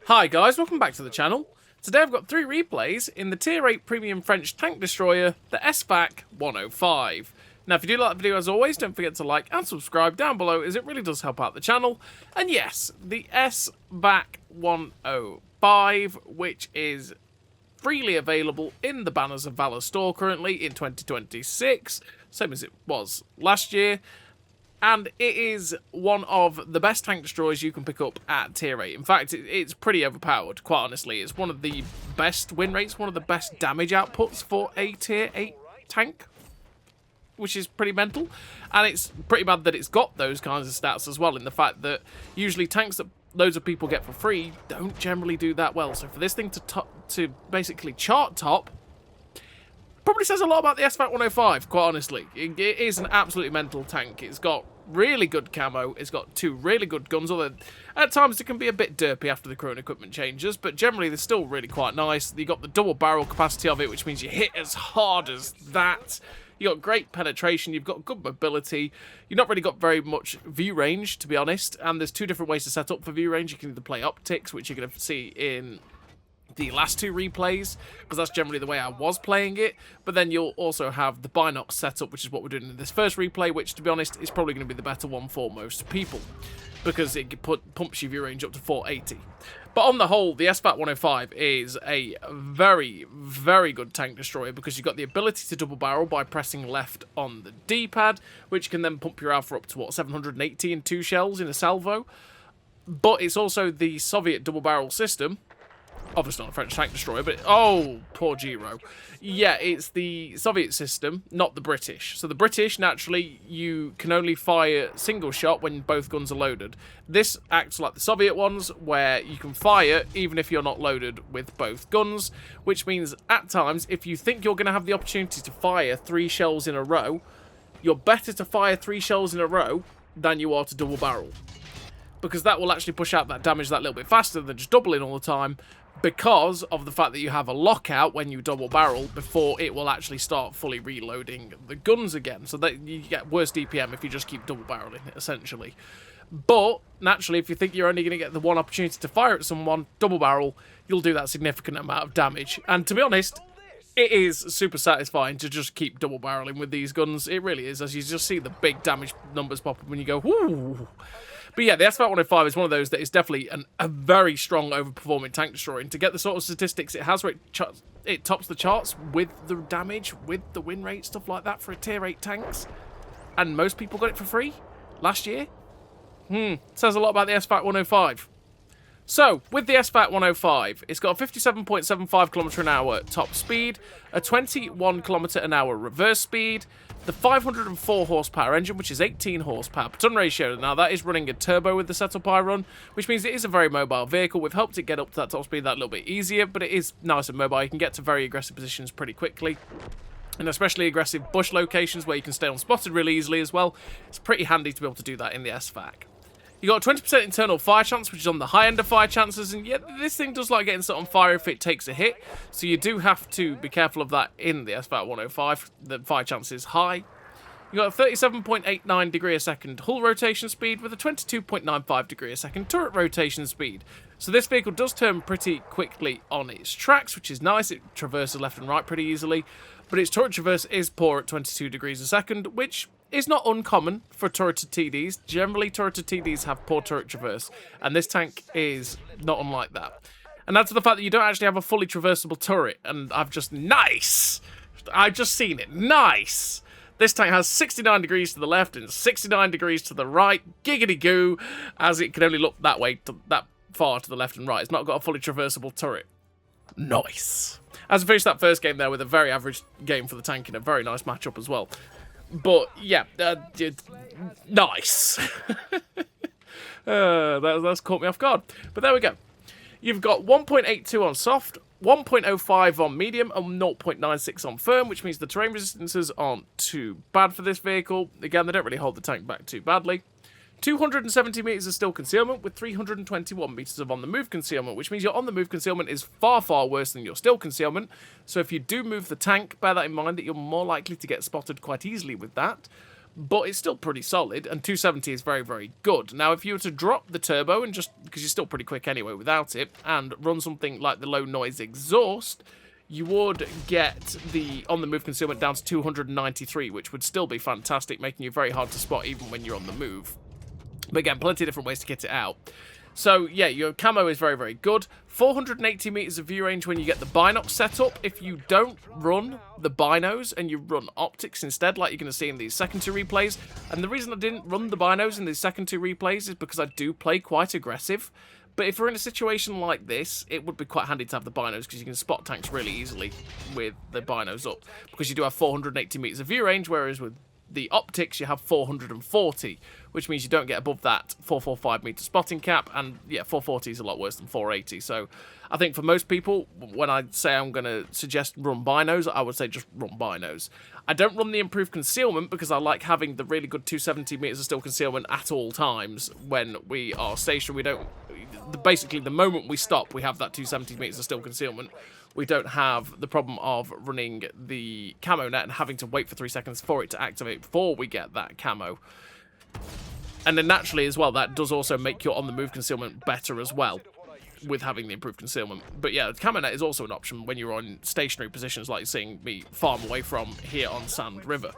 Hi guys, welcome back to the channel. Today I've got 3 replays in the Tier 8 Premium French Tank Destroyer, the SFAC 105. Now if you do like the video as always, don't forget to like and subscribe down below as it really does help out the channel. And yes, the SFAC 105, which is freely available in the Banners of Valor store currently in 2026, same as it was last year. And it is one of the best tank destroyers you can pick up at Tier 8. In fact, it's pretty overpowered, quite honestly. It's one of the best win rates, one of the best damage outputs for a Tier 8 tank, which is pretty mental. And it's pretty bad that it's got those kinds of stats as well, in the fact that usually tanks that loads of people get for free don't generally do that well. So for this thing to basically chart top, probably says a lot about the SFAC 105, quite honestly. It is an absolutely mental tank. It's got really good camo. It's got 2 really good guns, although at times it can be a bit derpy after the current equipment changes, but generally they're still really quite nice. You got the double barrel capacity of it, which means you hit as hard as that. You got great penetration, you've got good mobility, you've not really got very much view range, to be honest, and there's 2 different ways to set up for view range. You can either play optics, which you're going to see in the last 2 replays, because that's generally the way I was playing it, but then you'll also have the binocs setup, which is what we're doing in this first replay, which, to be honest, is probably going to be the better one for most people, because it pumps your view range up to 480. But on the whole, the SFAC 105 is a very, very good tank destroyer, because you've got the ability to double barrel by pressing left on the D-pad, which can then pump your alpha up to, what, 780 in 2 shells in a salvo. But it's also the Soviet double barrel system. Obviously not a French tank destroyer, but oh, poor Giro. Yeah, it's the Soviet system, not the British. So the British, naturally, you can only fire single shot when both guns are loaded. This acts like the Soviet ones, where you can fire even if you're not loaded with both guns, which means at times, if you think you're going to have the opportunity to fire 3 shells in a row, you're better to fire 3 shells in a row than you are to double barrel, because that will actually push out that damage that little bit faster than just doubling all the time, because of the fact that you have a lockout when you double barrel before it will actually start fully reloading the guns again. So that you get worse DPM if you just keep double barreling, essentially. But naturally, if you think you're only going to get the one opportunity to fire at someone, double barrel, you'll do that significant amount of damage. And to be honest, it is super satisfying to just keep double barreling with these guns. It really is, as you just see the big damage numbers pop up when you go, whoo. But yeah, the SFAC 105 is one of those that is definitely a very strong overperforming tank destroyer. And to get the sort of statistics it has, where it tops the charts with the damage, with the win rate, stuff like that for a Tier 8 tanks, and most people got it for free last year, says a lot about the SFAC 105. So, with the SFAC 105, it's got a 57.75 km/h top speed, a 21 km/h reverse speed, the 504 horsepower engine, which is 18 horsepower per ton ratio. Now, that is running a turbo with the setup I run, which means it is a very mobile vehicle. We've helped it get up to that top speed that little bit easier, but it is nice and mobile. You can get to very aggressive positions pretty quickly, and especially aggressive bush locations where you can stay unspotted really easily as well. It's pretty handy to be able to do that in the SFAC. You got a 20% internal fire chance, which is on the high end of fire chances, and yet this thing does like getting set on fire if it takes a hit, so you do have to be careful of that in the SFAC 105. The fire chance is high. You got a 37.89 degree a second hull rotation speed with a 22.95 degree a second turret rotation speed. So this vehicle does turn pretty quickly on its tracks, which is nice. It traverses left and right pretty easily, but its turret traverse is poor at 22 degrees a second, which is not uncommon for turreted TDs. Generally, turreted TDs have poor turret traverse, and this tank is not unlike that. And add to the fact that you don't actually have a fully traversable turret, and I've just seen it. Nice! This tank has 69 degrees to the left and 69 degrees to the right. Giggity goo, as it can only look that way, that far to the left and right. It's not got a fully traversable turret. Nice. As I finished that first game there with a very average game for the tank in a very nice matchup as well. But yeah, nice. That's caught me off guard. But there we go. You've got 1.82 on soft, 1.05 on medium, and 0.96 on firm, which means the terrain resistances aren't too bad for this vehicle. Again, they don't really hold the tank back too badly. 270 metres of still concealment with 321 metres of on-the-move concealment, which means your on-the-move concealment is far, far worse than your still concealment. So if you do move the tank, bear that in mind that you're more likely to get spotted quite easily with that. but it's still pretty solid, and 270 is very, very good. Now, if you were to drop the turbo, and just because you're still pretty quick anyway without it, and run something like the low noise exhaust, you would get the on-the-move concealment down to 293, which would still be fantastic, making you very hard to spot even when you're on the move. But again, plenty of different ways to kit it out. So, yeah, your camo is very, very good. 480 meters of view range when you get the binocs set up. If you don't run the binos and you run optics instead, like you're going to see in these second two replays, and the reason I didn't run the binos in these second two replays is because I do play quite aggressive. But if we're in a situation like this, it would be quite handy to have the binos because you can spot tanks really easily with the binos up. Because you do have 480 meters of view range, whereas with the optics, you have 440, which means you don't get above that 445 meter spotting cap, and yeah, 440 is a lot worse than 480. So I think for most people, when I say I'm going to suggest run binos, I would say just run binos. I don't run the improved concealment because I like having the really good 270 meters of still concealment at all times when we are stationary. We don't, basically the moment we stop, we have that 270 meters of still concealment. We don't have the problem of running the camo net and having to wait for 3 seconds for it to activate before we get that camo. And then naturally as well, that does also make your on-the-move concealment better as well with having the improved concealment. But yeah, camo net is also an option when you're on stationary positions like you're seeing me farm away from here on Sand River.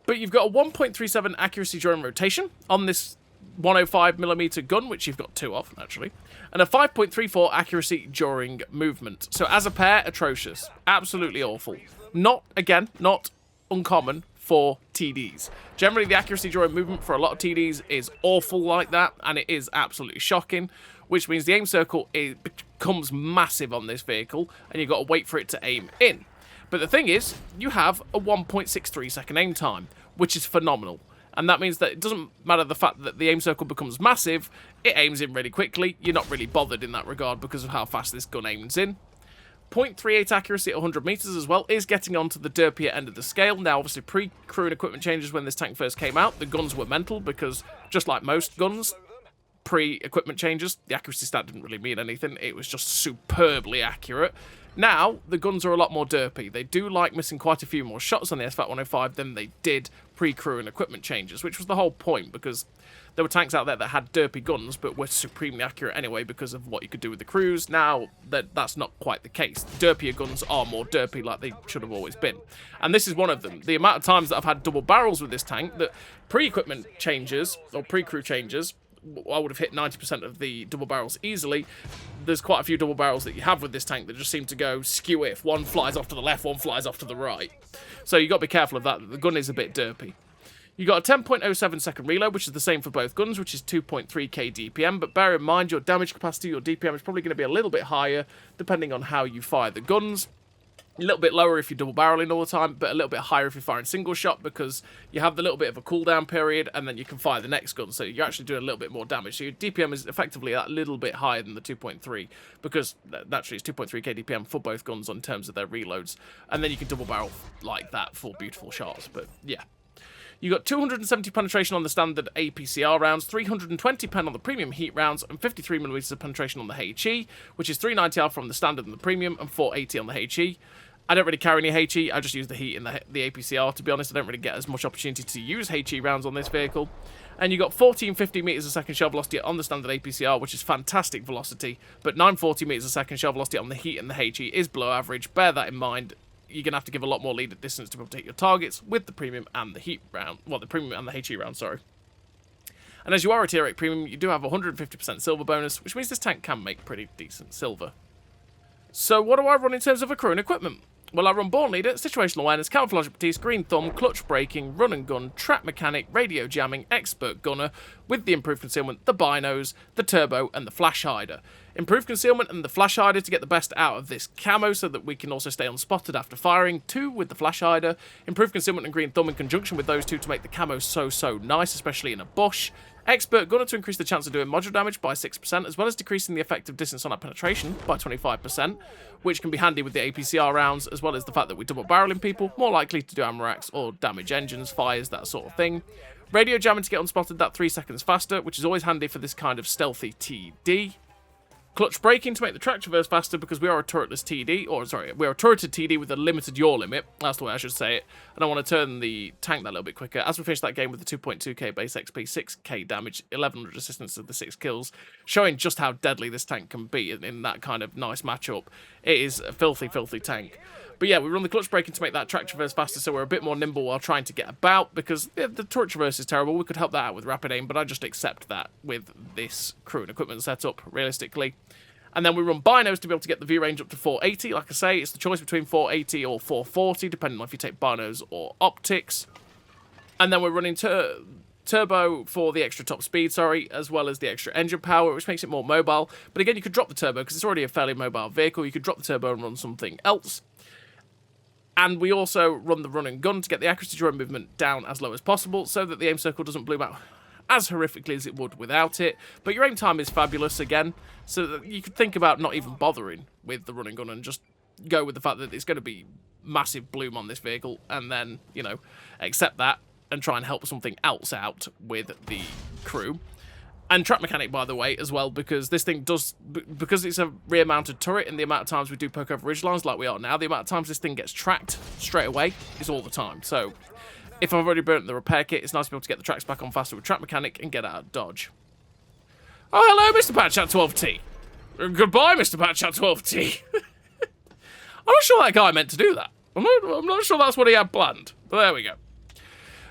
But you've got a 1.37 accuracy during rotation on this 105mm gun, which you've got 2 of, actually, and a 5.34 accuracy during movement. So as a pair, atrocious. Absolutely awful. Not, again, not uncommon for TDs. Generally, the accuracy during movement for a lot of TDs is awful like that, and it is absolutely shocking, which means the aim circle becomes massive on this vehicle, and you've got to wait for it to aim in. But the thing is, you have a 1.63 second aim time, which is phenomenal. And that means that it doesn't matter the fact that the aim circle becomes massive, it aims in really quickly. You're not really bothered in that regard because of how fast this gun aims in. 0.38 accuracy at 100 meters as well is getting onto the derpier end of the scale. Now, obviously, pre-crew and equipment changes when this tank first came out, the guns were mental because, just like most guns, pre-equipment changes, the accuracy stat didn't really mean anything. It was just superbly accurate. Now, the guns are a lot more derpy. They do like missing quite a few more shots on the SFAC 105 than they did pre-crew and equipment changes, which was the whole point, because there were tanks out there that had derpy guns, but were supremely accurate anyway because of what you could do with the crews. Now, that's not quite the case. Derpier guns are more derpy like they should have always been. And this is one of them. The amount of times that I've had double barrels with this tank, that pre-equipment changes, or pre-crew changes, I would have hit 90% of the double barrels easily. There's quite a few double barrels that you have with this tank that just seem to go skew if. One flies off to the left, one flies off to the right. So you've got to be careful of that. The gun is a bit derpy. You've got a 10.07 second reload, which is the same for both guns, which is 2.3k DPM, but bear in mind your damage capacity, your DPM is probably going to be a little bit higher depending on how you fire the guns. A little bit lower if you're double barreling all the time, but a little bit higher if you're firing single shot because you have the little bit of a cooldown period and then you can fire the next gun, so you're actually doing a little bit more damage. So your DPM is effectively that little bit higher than the 2.3 because naturally it's 2.3k DPM for both guns in terms of their reloads, and then you can double barrel like that for beautiful shots. But yeah. You got 270 penetration on the standard APCR rounds, 320 pen on the premium heat rounds, and 53mm of penetration on the HE, which is 390 from the standard and the premium, and 480 on the HE. I don't really carry any HE, I just use the heat in the APCR, to be honest. I don't really get as much opportunity to use HE rounds on this vehicle. And you got 1450 meters a second shell velocity on the standard APCR, which is fantastic velocity, but 940 meters a second shell velocity on the heat and the HE is below average. Bear that in mind. You're going to have to give a lot more lead at distance to be able to hit your targets with the premium and the heat round. Well, the premium and the HE round, sorry. And as you are a tier 8 premium, you do have a 150% silver bonus, which means this tank can make pretty decent silver. So what do I run in terms of a crew and equipment? Well, I run Born Leader, Situational Awareness, Camouflage Expertise, Green Thumb, Clutch Braking, Run and Gun, Trap Mechanic, Radio Jamming, Expert Gunner, with the Improved Concealment, the Binos, the Turbo, and the Flash Hider. Improved Concealment and the Flash Hider to get the best out of this camo so that we can also stay unspotted after firing. 2 with the Flash Hider. Improved Concealment and Green Thumb in conjunction with those two to make the camo so nice, especially in a bush. Expert Gunner to increase the chance of doing module damage by 6%, as well as decreasing the effective distance on our penetration by 25%, which can be handy with the APCR rounds, as well as the fact that we double barreling people, more likely to do Armour Axe or damage engines, fires, that sort of thing. Radio Jamming to get unspotted that 3 seconds faster, which is always handy for this kind of stealthy TD. Clutch braking to make the track traverse faster because we are a turretless TD, or sorry, we are a turreted TD with a limited yaw limit. That's the way I should say it. And I want to turn the tank that a little bit quicker. As we finish that game with the 2.2k base XP, 6k damage, 1100 assistance of the 6 kills, showing just how deadly this tank can be in that kind of nice matchup. It is a filthy, filthy tank. But yeah, we run the clutch braking to make that track traverse faster, so we're a bit more nimble while trying to get about, because yeah, the turret traverse is terrible. We could help that out with rapid aim, but I just accept that with this crew and equipment setup, realistically. And then we run binos to be able to get the view range up to 480. Like I say, it's the choice between 480 or 440, depending on if you take binos or optics. And then we're running turbo for the extra top speed, as well as the extra engine power, which makes it more mobile. But again, you could drop the turbo, because it's already a fairly mobile vehicle. You could drop the turbo and run something else. And we also run the run and gun to get the accuracy during movement down as low as possible, so that the aim circle doesn't bloom out as horrifically as it would without it. But your aim time is fabulous again, so that you could think about not even bothering with the run and gun and just go with the fact that it's going to be massive bloom on this vehicle, and then, you know, accept that and try and help something else out with the crew. And track mechanic, by the way, as well, because this thing does, because it's a rear-mounted turret, and the amount of times we do poke over ridgelines like we are now, the amount of times this thing gets tracked straight away is all the time. So if I've already burnt the repair kit, it's nice to be able to get the tracks back on faster with track mechanic and get out of dodge. Oh, hello, Mr. Patchat12T. Goodbye, Mr. Patchat12T. I'm not sure that guy meant to do that. I'm not sure that's what he had planned. But there we go.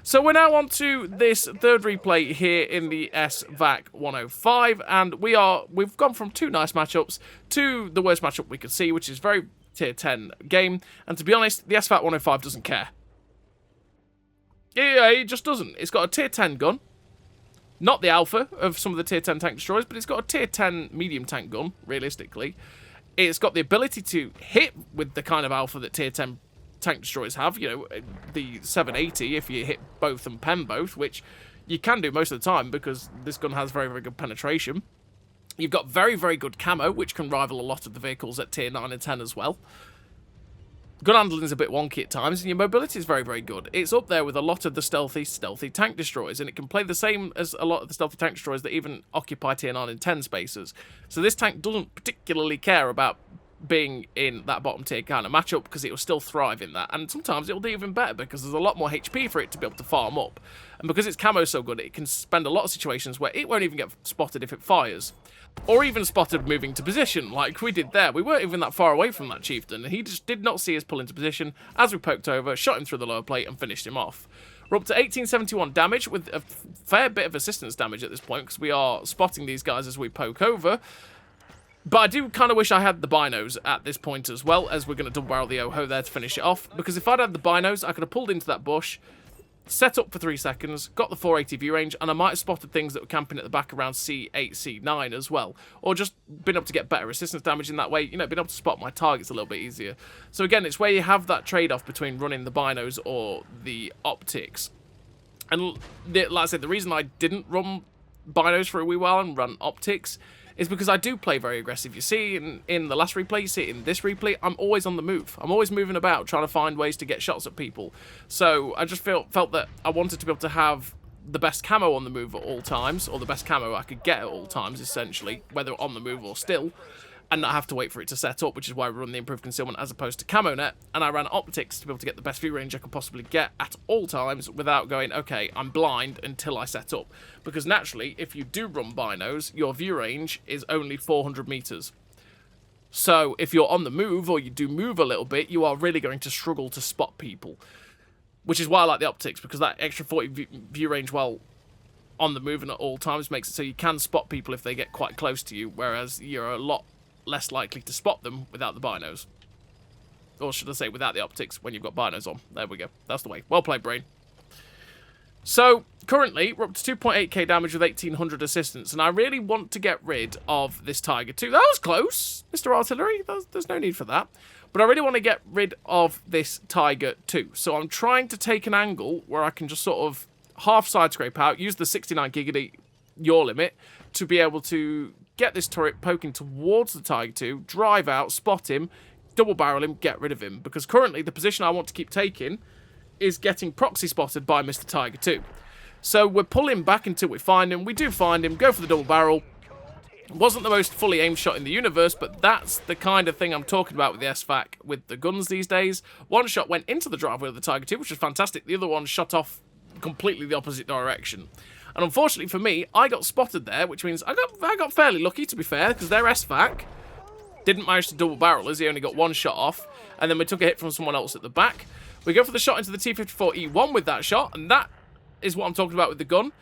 So we're now on to this third replay here in the SFAC 105, and we've gone from two nice matchups to the worst matchup we could see, which is very tier 10 game. And to be honest, the SFAC 105 doesn't care. Yeah, it just doesn't. It's got a tier 10 gun. Not the alpha of some of the tier 10 tank destroyers, but it's got a tier 10 medium tank gun, realistically. It's got the ability to hit with the kind of alpha that tier 10 tank destroyers have, you know, the 780 if you hit both and pen both, which you can do most of the time because this gun has very, very good penetration. You've got very, very good camo, which can rival a lot of the vehicles at tier 9 and 10 as well. Gun handling is a bit wonky at times, and your mobility is very, very good. It's up there with a lot of the stealthy tank destroyers, and it can play the same as a lot of the stealthy tank destroyers that even occupy tier 9 and 10 spaces. So this tank doesn't particularly care about being in that bottom tier kind of matchup, because it will still thrive in that, and sometimes it will do even better because there's a lot more HP for it to be able to farm up, and because its camo is so good, it can spend a lot of situations where it won't even get spotted if it fires, or even spotted moving to position like we did there. We weren't even that far away from that chieftain, and he just did not see us pull into position as we poked over, shot him through the lower plate and finished him off. We're up to 1871 damage with a fair bit of assistance damage at this point, because we are spotting these guys as we poke over. But I do kind of wish I had the binos at this point as well, as we're going to double barrel the OHO there to finish it off. Because if I'd had the binos, I could have pulled into that bush, set up for 3 seconds, got the 480 view range, and I might have spotted things that were camping at the back around C8, C9 as well. Or just been able to get better resistance damage in that way, you know, been able to spot my targets a little bit easier. So again, it's where you have that trade-off between running the binos or the optics. And like I said, the reason I didn't run binos for a wee while and run optics is because I do play very aggressive. You see in the last replay, you see it in this replay, I'm always on the move. I'm always moving about, trying to find ways to get shots at people. So I just felt that I wanted to be able to have the best camo on the move at all times, or the best camo I could get at all times, essentially, whether on the move or still, and not have to wait for it to set up, which is why we run the improved concealment as opposed to camo net, and I ran optics to be able to get the best view range I could possibly get at all times without going, okay, I'm blind until I set up. Because naturally, if you do run binos, your view range is only 400 meters. So if you're on the move, or you do move a little bit, you are really going to struggle to spot people. Which is why I like the optics, because that extra 40 view range while on the move and at all times makes it so you can spot people if they get quite close to you, whereas you're a lot less likely to spot them without the binos. Or should I say, without the optics when you've got binos on. There we go. That's the way. Well played, brain. So, currently, we're up to 2.8k damage with 1800 assistance, and I really want to get rid of this Tiger 2. That was close, Mr. Artillery. There's no need for that. But I really want to get rid of this Tiger 2. So I'm trying to take an angle where I can just sort of half side scrape out, use the 69 gigabit yaw limit to be able to get this turret poking towards the Tiger 2, drive out, spot him, double barrel him, get rid of him. Because currently the position I want to keep taking is getting proxy spotted by Mr. Tiger 2. So we're pulling back until we find him. We do find him, go for the double barrel, Wasn't the most fully aimed shot in the universe, but that's the kind of thing I'm talking about with the SFAC with the guns these days. One shot went into the driveway of the Tiger II, which was fantastic. The other one shot off completely the opposite direction. And unfortunately for me, I got spotted there, which means I got fairly lucky, to be fair, because their SFAC didn't manage to double barrel us. He only got one shot off, and then we took a hit from someone else at the back. We go for the shot into the T-54E1 with that shot, and that is what I'm talking about with the gun.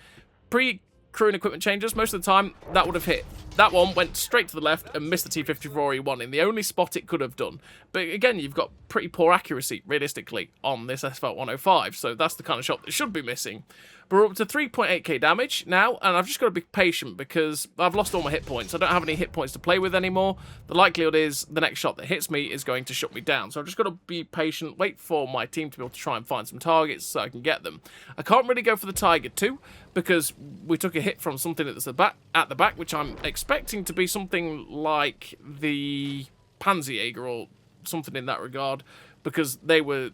Pre-crew and equipment changes, most of the time, that would have hit. That one went straight to the left and missed the T-54E1 in the only spot it could have done. But again, you've got pretty poor accuracy, realistically, on this SFAC 105, so that's the kind of shot that should be missing. But we're up to 3.8k damage now, and I've just got to be patient because I've lost all my hit points. I don't have any hit points to play with anymore. The likelihood is the next shot that hits me is going to shut me down. So I've just got to be patient, wait for my team to be able to try and find some targets so I can get them. I can't really go for the Tiger II because we took a hit from something at the back, which I'm expecting to be something like the Panzerjäger or something in that regard, because they were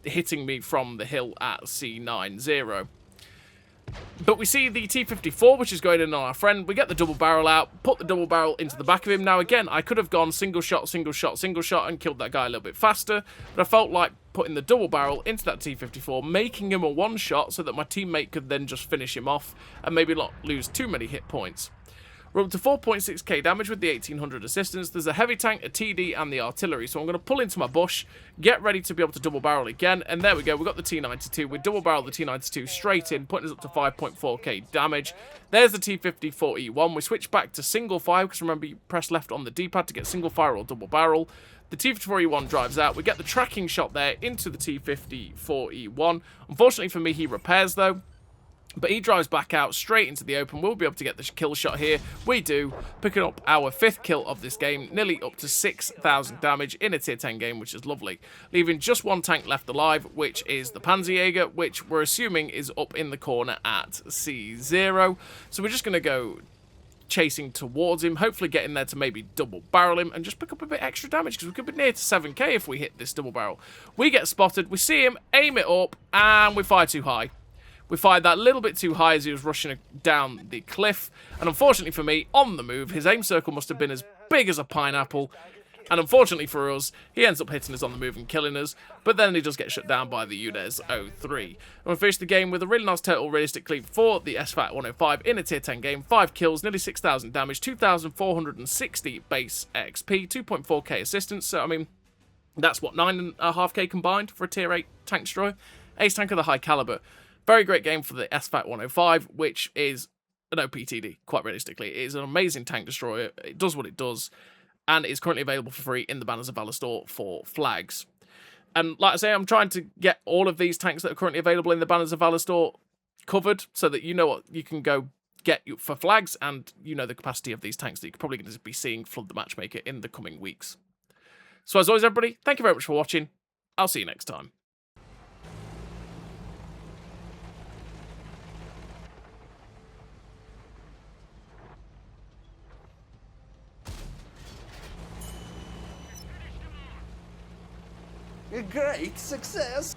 hitting me from the hill at C90. But we see the T-54, which is going in on our friend. We get the double barrel out, put the double barrel into the back of him. Now, again, I could have gone single shot, single shot, single shot, and killed that guy a little bit faster. But I felt like putting the double barrel into that T-54, making him a one-shot so that my teammate could then just finish him off and maybe not lose too many hit points. We're up to 4.6k damage with the 1800 assistance. There's a heavy tank, a TD, and the artillery. So I'm going to pull into my bush, get ready to be able to double barrel again. And there we go. We've got the T92. We double barrel the T92 straight in, putting us up to 5.4k damage. There's the T-54E1. We switch back to single fire, because remember, you press left on the D-pad to get single fire or double barrel. The T-54E1 drives out. We get the tracking shot there into the T-54E1. Unfortunately for me, he repairs, though. But he drives back out straight into the open. We'll be able to get the kill shot here. We do, picking up our 5th kill of this game, nearly up to 6,000 damage in a tier 10 game, which is lovely. Leaving just one tank left alive, which is the Panzerjäger, which we're assuming is up in the corner at C0. So we're just going to go chasing towards him, hopefully getting there to maybe double barrel him and just pick up a bit extra damage, because we could be near to 7k if we hit this double barrel. We get spotted, we see him, aim it up, and we fire too high. We fired that a little bit too high as he was rushing down the cliff. And unfortunately for me, on the move, his aim circle must have been as big as a pineapple. And unfortunately for us, he ends up hitting us on the move and killing us. But then he does get shut down by the UDES 03. And we finished the game with a really nice total, realistically, for the SFAC 105 in a tier 10 game. 5 kills, nearly 6,000 damage, 2,460 base XP, 2.4k assistance. So, I mean, that's what, 9.5k combined for a tier 8 tank destroyer? Ace tank of the high caliber. Very great game for the SFAC 105, which is an OPTD, quite realistically. It is an amazing tank destroyer. It does what it does, and it's currently available for free in the Banners of Valor store for flags. And like I say, I'm trying to get all of these tanks that are currently available in the Banners of Valor store covered, so that you know what you can go get for flags, and you know the capacity of these tanks that you're probably going to be seeing flood the matchmaker in the coming weeks. So as always, everybody, thank you very much for watching. I'll see you next time. A great success!